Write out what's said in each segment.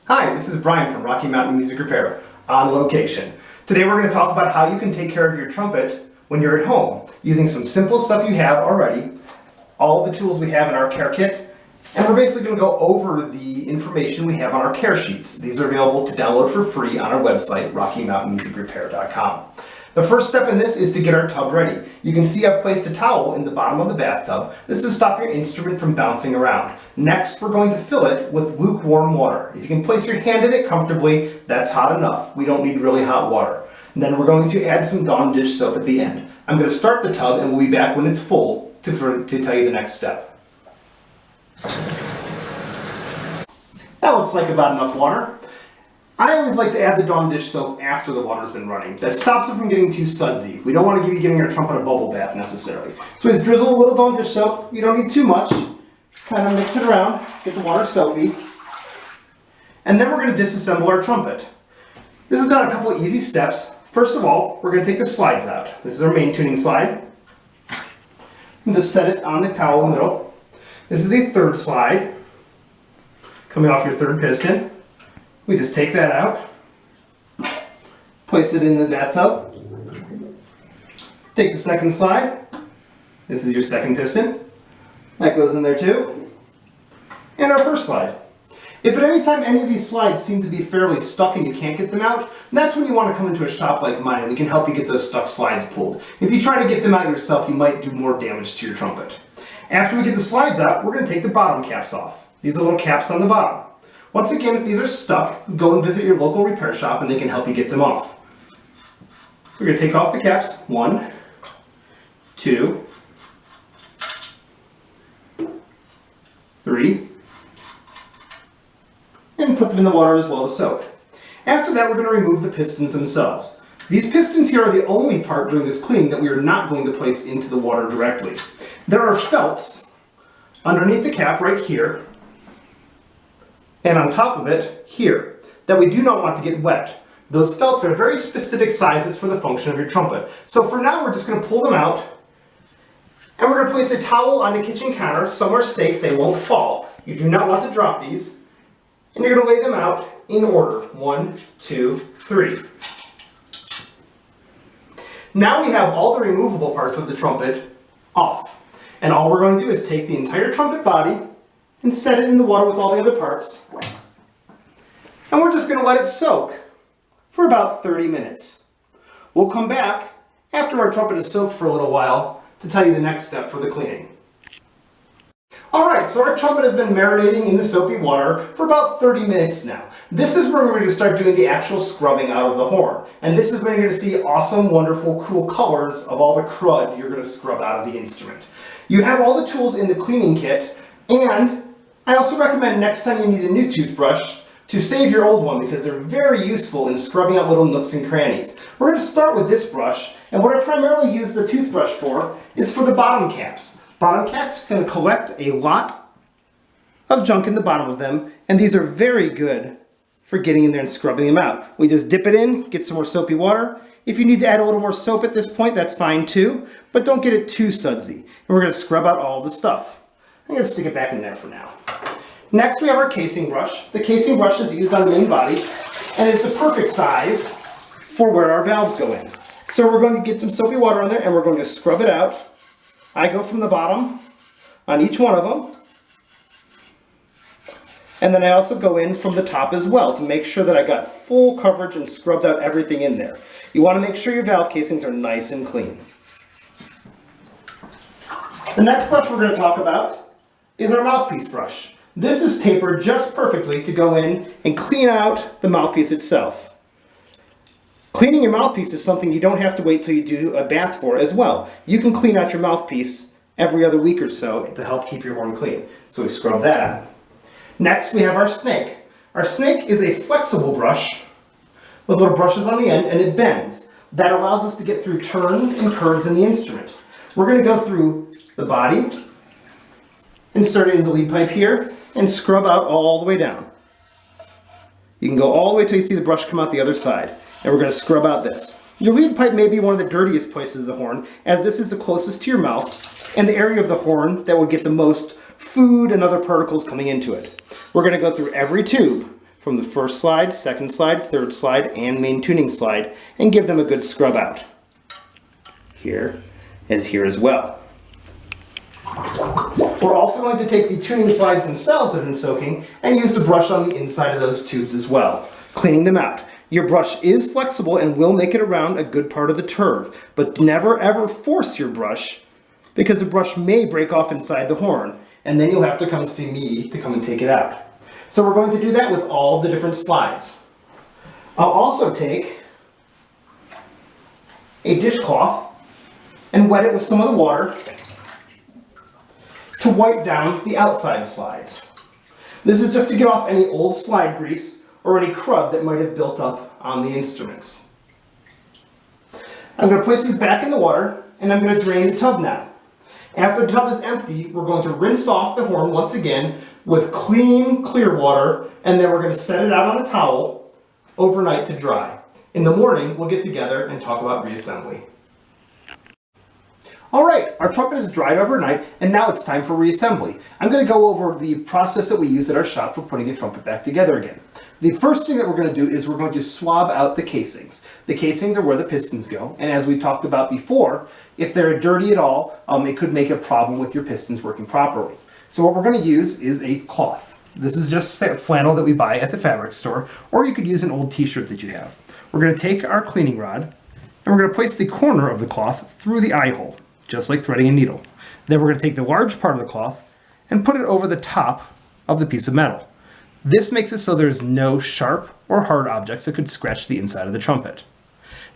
Hi, this is Brian from Rocky Mountain Music Repair on location. Today we're going to talk about how you can take care of your trumpet when you're at home using some simple stuff you have already, all the tools we have in our care kit, and we're basically going to go over the information we have on our care sheets. These are available to download for free on our website, RockyMountainMusicRepair.com. The first step in this is to get our tub ready. You can see I've placed a towel in the bottom of the bathtub. This is to stop your instrument from bouncing around. Next, we're going to fill it with lukewarm water. If you can place your hand in it comfortably, that's hot enough. We don't need really hot water. And then we're going to add some Dawn dish soap at the end. I'm going to start the tub and we'll be back when it's full to tell you the next step. That looks like about enough water. I always like to add the Dawn dish soap after the water's been running. That stops it from getting too sudsy. We don't want to be giving our trumpet a bubble bath necessarily. So we just drizzle a little Dawn dish soap. You don't need too much. Kind of mix it around, get the water soapy. And then we're going to disassemble our trumpet. This is done a couple of easy steps. First of all, we're going to take the slides out. This is our main tuning slide. And just set it on the towel in the middle. This is the third slide, coming off your third piston. We just take that out, place it in the bathtub, take the second slide, this is your second piston, that goes in there too, and our first slide. If at any time any of these slides seem to be fairly stuck and you can't get them out, that's when you want to come into a shop like mine and we can help you get those stuck slides pulled. If you try to get them out yourself, you might do more damage to your trumpet. After we get the slides out, we're going to take the bottom caps off. These are little caps on the bottom. Once again, if these are stuck, go and visit your local repair shop and they can help you get them off. So we're going to take off the caps. 1, 2, 3, and put them in the water as well to soak. After that, we're going to remove the pistons themselves. These pistons here are the only part during this cleaning that we are not going to place into the water directly. There are felts underneath the cap right here, and on top of it, here, that we do not want to get wet. Those felts are very specific sizes for the function of your trumpet. So for now, we're just going to pull them out, and we're going to place a towel on the kitchen counter, somewhere safe, they won't fall. You do not want to drop these, and you're going to lay them out in order. 1, 2, 3. Now we have all the removable parts of the trumpet off, and all we're going to do is take the entire trumpet body and set it in the water with all the other parts. And we're just going to let it soak for about 30 minutes. We'll come back after our trumpet is soaked for a little while to tell you the next step for the cleaning. Alright, so our trumpet has been marinating in the soapy water for about 30 minutes now. This is where we're going to start doing the actual scrubbing out of the horn. And this is when you're going to see awesome, wonderful, cool colors of all the crud you're going to scrub out of the instrument. You have all the tools in the cleaning kit, and I also recommend next time you need a new toothbrush to save your old one because they're very useful in scrubbing out little nooks and crannies. We're going to start with this brush, and what I primarily use the toothbrush for is for the bottom caps. Bottom caps can collect a lot of junk in the bottom of them, and these are very good for getting in there and scrubbing them out. We just dip it in, get some more soapy water. If you need to add a little more soap at this point, that's fine too, but don't get it too sudsy. And we're going to scrub out all the stuff. I'm going to stick it back in there for now. Next we have our casing brush. The casing brush is used on the main body and is the perfect size for where our valves go in. So we're going to get some soapy water on there and we're going to scrub it out. I go from the bottom on each one of them. And then I also go in from the top as well to make sure that I got full coverage and scrubbed out everything in there. You want to make sure your valve casings are nice and clean. The next brush we're going to talk about is our mouthpiece brush. This is tapered just perfectly to go in and clean out the mouthpiece itself. Cleaning your mouthpiece is something you don't have to wait till you do a bath for as well. You can clean out your mouthpiece every other week or so to help keep your horn clean. So we scrub that out. Next we have our snake. Our snake is a flexible brush with little brushes on the end and it bends. That allows us to get through turns and curves in the instrument. We're going to go through the body, insert it in the lead pipe here, and scrub out all the way down. You can go all the way till you see the brush come out the other side. And we're going to scrub out this. Your lead pipe may be one of the dirtiest places of the horn, as this is the closest to your mouth and the area of the horn that will get the most food and other particles coming into it. We're going to go through every tube from the first slide, second slide, third slide, and main tuning slide, and give them a good scrub out. Here as well. We're also going to take the tuning slides themselves that have been soaking and use the brush on the inside of those tubes as well, cleaning them out. Your brush is flexible and will make it around a good part of the turf, but never ever force your brush because the brush may break off inside the horn, and then you'll have to come see me to come and take it out. So we're going to do that with all the different slides. I'll also take a dishcloth and wet it with some of the water to wipe down the outside slides. This is just to get off any old slide grease or any crud that might have built up on the instruments. I'm going to place these back in the water and I'm going to drain the tub now. After the tub is empty, we're going to rinse off the horn once again with clean, clear water, and then we're going to set it out on a towel overnight to dry. In the morning, we'll get together and talk about reassembly. Alright, our trumpet is dried overnight, and now it's time for reassembly. I'm going to go over the process that we use at our shop for putting a trumpet back together again. The first thing that we're going to do is we're going to swab out the casings. The casings are where the pistons go, and as we talked about before, if they're dirty at all, it could make a problem with your pistons working properly. So what we're going to use is a cloth. This is just flannel that we buy at the fabric store, or you could use an old t-shirt that you have. We're going to take our cleaning rod, and we're going to place the corner of the cloth through the eye hole, just like threading a needle. Then we're going to take the large part of the cloth and put it over the top of the piece of metal. This makes it so there's no sharp or hard objects that could scratch the inside of the trumpet.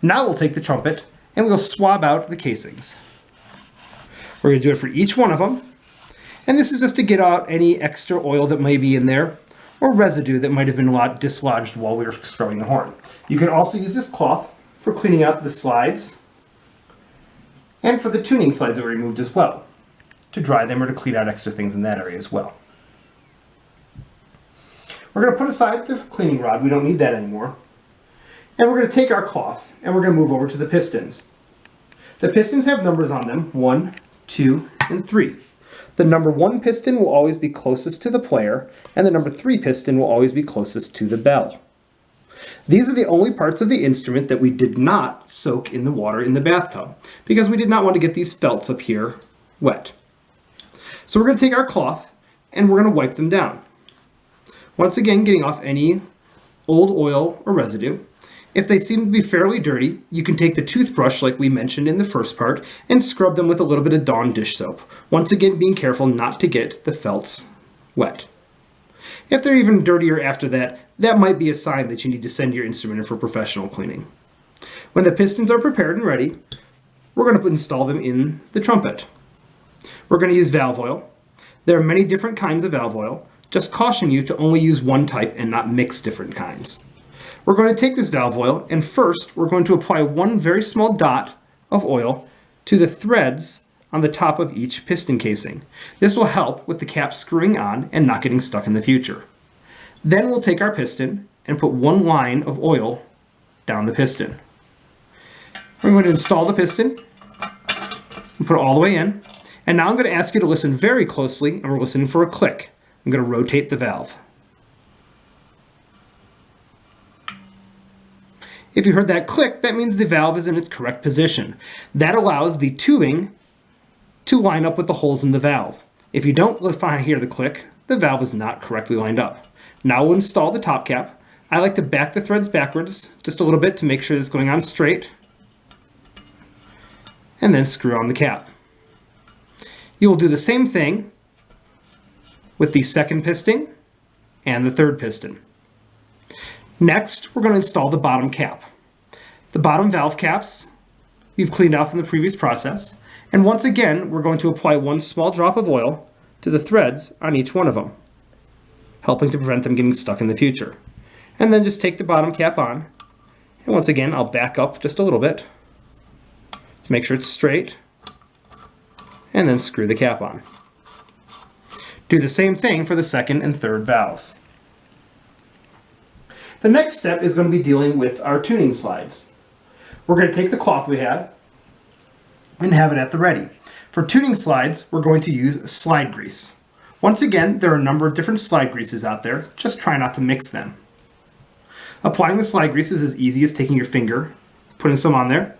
Now we'll take the trumpet and we'll swab out the casings. We're going to do it for each one of them. And this is just to get out any extra oil that may be in there or residue that might have been dislodged while we were scrubbing the horn. You can also use this cloth for cleaning out the slides and for the tuning slides that were removed as well, to dry them or to clean out extra things in that area as well. We're going to put aside the cleaning rod, we don't need that anymore, and we're going to take our cloth and we're going to move over to the pistons. The pistons have numbers on them, 1, 2, and 3. The number 1 piston will always be closest to the player, and the number 3 piston will always be closest to the bell. These are the only parts of the instrument that we did not soak in the water in the bathtub, because we did not want to get these felts up here wet. So we're going to take our cloth and we're going to wipe them down. Once again, getting off any old oil or residue. If they seem to be fairly dirty, you can take the toothbrush like we mentioned in the first part and scrub them with a little bit of Dawn dish soap. Once again, being careful not to get the felts wet. If they're even dirtier after that, that might be a sign that you need to send your instrument in for professional cleaning. When the pistons are prepared and ready, we're going to install them in the trumpet. We're going to use valve oil. There are many different kinds of valve oil. Just caution you to only use one type and not mix different kinds. We're going to take this valve oil and first we're going to apply one very small dot of oil to the threads on the top of each piston casing. This will help with the cap screwing on and not getting stuck in the future. Then we'll take our piston and put one line of oil down the piston. We're going to install the piston and put it all the way in. And now I'm going to ask you to listen very closely, and we're listening for a click. I'm going to rotate the valve. If you heard that click, that means the valve is in its correct position. That allows the tubing to line up with the holes in the valve. If you don't hear the click, the valve is not correctly lined up. Now we'll install the top cap. I like to back the threads backwards just a little bit to make sure it's going on straight, and then screw on the cap. You will do the same thing with the second piston and the third piston. Next, we're going to install the bottom cap. The bottom valve caps you've cleaned out from the previous process, and once again, we're going to apply one small drop of oil to the threads on each one of them, helping to prevent them getting stuck in the future. And then just take the bottom cap on, and once again, I'll back up just a little bit to make sure it's straight, and then screw the cap on. Do the same thing for the second and third valves. The next step is going to be dealing with our tuning slides. We're going to take the cloth we had and have it at the ready. For tuning slides, we're going to use slide grease. Once again, there are a number of different slide greases out there. Just try not to mix them. Applying the slide grease is as easy as taking your finger, putting some on there,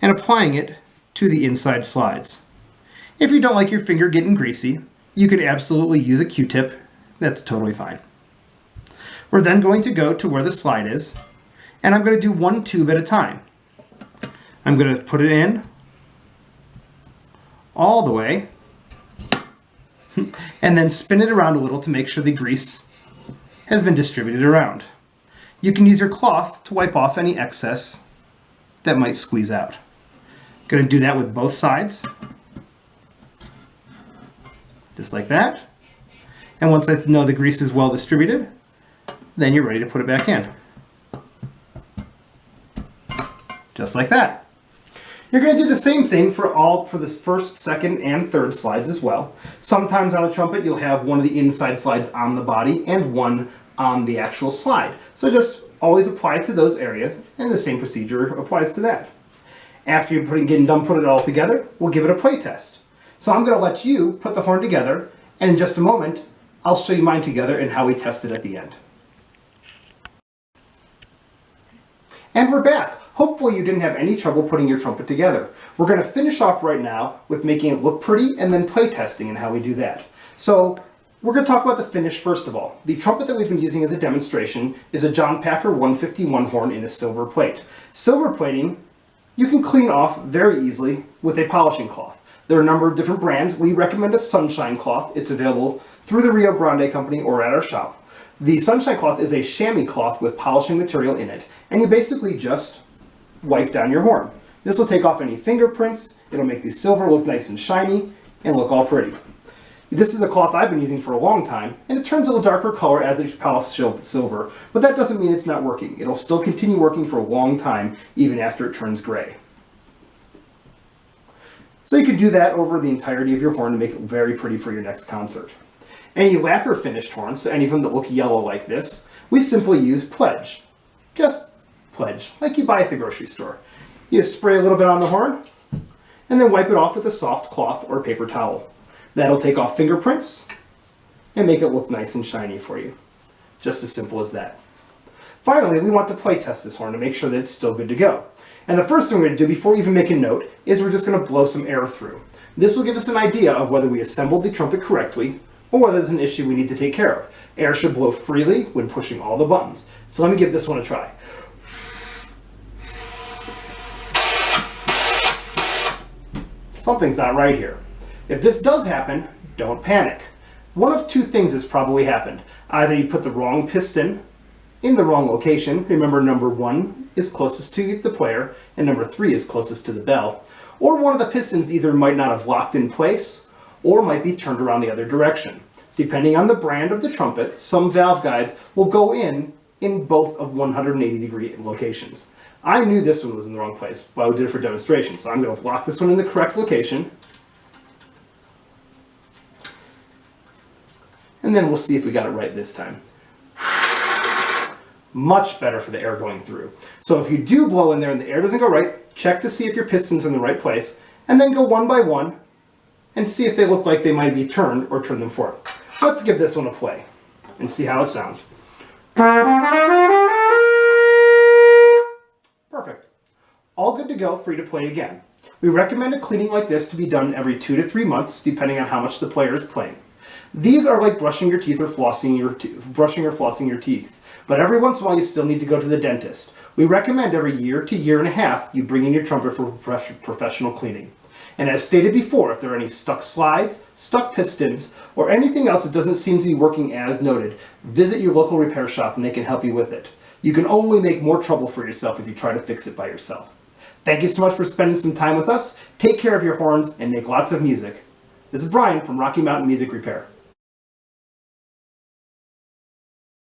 and applying it to the inside slides. If you don't like your finger getting greasy, you could absolutely use a Q-tip. That's totally fine. We're then going to go to where the slide is, and I'm going to do one tube at a time. I'm going to put it in all the way, and then spin it around a little to make sure the grease has been distributed around. You can use your cloth to wipe off any excess that might squeeze out. Going to do that with both sides, just like that. And once I know the grease is well distributed, then you're ready to put it back in. Just like that. You're going to do the same thing for the first, second, and third slides as well. Sometimes on a trumpet you'll have one of the inside slides on the body and one on the actual slide. So just always apply it to those areas, and the same procedure applies to that. After you're getting done putting it all together, we'll give it a play test. So I'm going to let you put the horn together, and in just a moment I'll show you mine together and how we test it at the end. And we're back. Hopefully you didn't have any trouble putting your trumpet together. We're going to finish off right now with making it look pretty and then play testing and how we do that. So we're going to talk about the finish first of all. The trumpet that we've been using as a demonstration is a John Packer 151 horn in a silver plate. Silver plating you can clean off very easily with a polishing cloth. There are a number of different brands. We recommend a sunshine cloth. It's available through the Rio Grande company or at our shop. The sunshine cloth is a chamois cloth with polishing material in it, and you basically just wipe down your horn. This will take off any fingerprints, it'll make the silver look nice and shiny, and look all pretty. This is a cloth I've been using for a long time, and it turns a little darker color as it polishes silver, but that doesn't mean it's not working. It'll still continue working for a long time, even after it turns gray. So you can do that over the entirety of your horn to make it very pretty for your next concert. Any lacquer finished horns, so any of them that look yellow like this, we simply use Pledge. Just Pledge, like you buy at the grocery store. You spray a little bit on the horn, and then wipe it off with a soft cloth or paper towel. That'll take off fingerprints and make it look nice and shiny for you. Just as simple as that. Finally, we want to play test this horn to make sure that it's still good to go. And the first thing we're going to do before we even make a note is we're just going to blow some air through. This will give us an idea of whether we assembled the trumpet correctly or whether there's an issue we need to take care of. Air should blow freely when pushing all the buttons. So let me give this one a try. Something's not right here. If this does happen, don't panic. One of two things has probably happened. Either you put the wrong piston in the wrong location. Remember, number 1 is closest to the player and number 3 is closest to the bell. Or one of the pistons either might not have locked in place or might be turned around the other direction. Depending on the brand of the trumpet, some valve guides will go in both of 180-degree locations. I knew this one was in the wrong place, but I did it for demonstration, so I'm going to lock this one in the correct location. And then we'll see if we got it right this time. Much better for the air going through. So if you do blow in there and the air doesn't go right, check to see if your piston's in the right place, and then go one by one and see if they look like they might be turned or turn them forward. Let's give this one a play and see how it sounds. Perfect. All good to go, free to play again. We recommend a cleaning like this to be done every 2 to 3 months, depending on how much the player is playing. These are like brushing your teeth or flossing your teeth. But every once in a while you still need to go to the dentist. We recommend every year to year and a half you bring in your trumpet for professional cleaning. And as stated before, if there are any stuck slides, stuck pistons, or anything else that doesn't seem to be working as noted, visit your local repair shop and they can help you with it. You can only make more trouble for yourself if you try to fix it by yourself. Thank you so much for spending some time with us. Take care of your horns and make lots of music. This is Brian from Rocky Mountain Music Repair.